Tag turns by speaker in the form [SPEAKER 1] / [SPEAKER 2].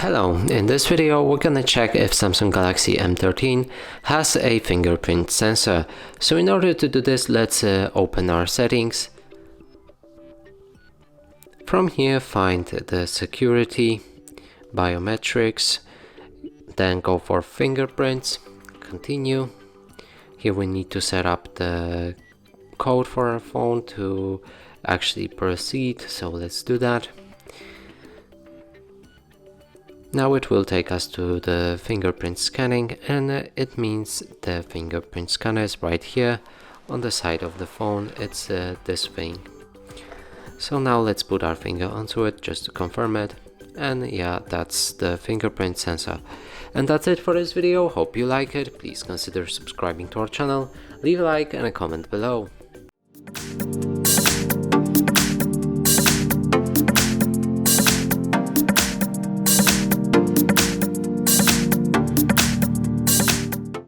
[SPEAKER 1] Hello, in this video we're gonna check if Samsung Galaxy M13 has a fingerprint sensor. So in order to do this, let's open our settings. From here find the security, biometrics, then go for fingerprints, continue. Here we need to set up the code for our phone to actually proceed, so let's do that. Now it will take us to the fingerprint scanning, and it means the fingerprint scanner is right here on the side of the phone. It's this thing. So now let's put our finger onto it just to confirm it, and yeah, that's the fingerprint sensor. And that's it for this video. Hope you like it. Please consider subscribing to our channel, leave a like and a comment below.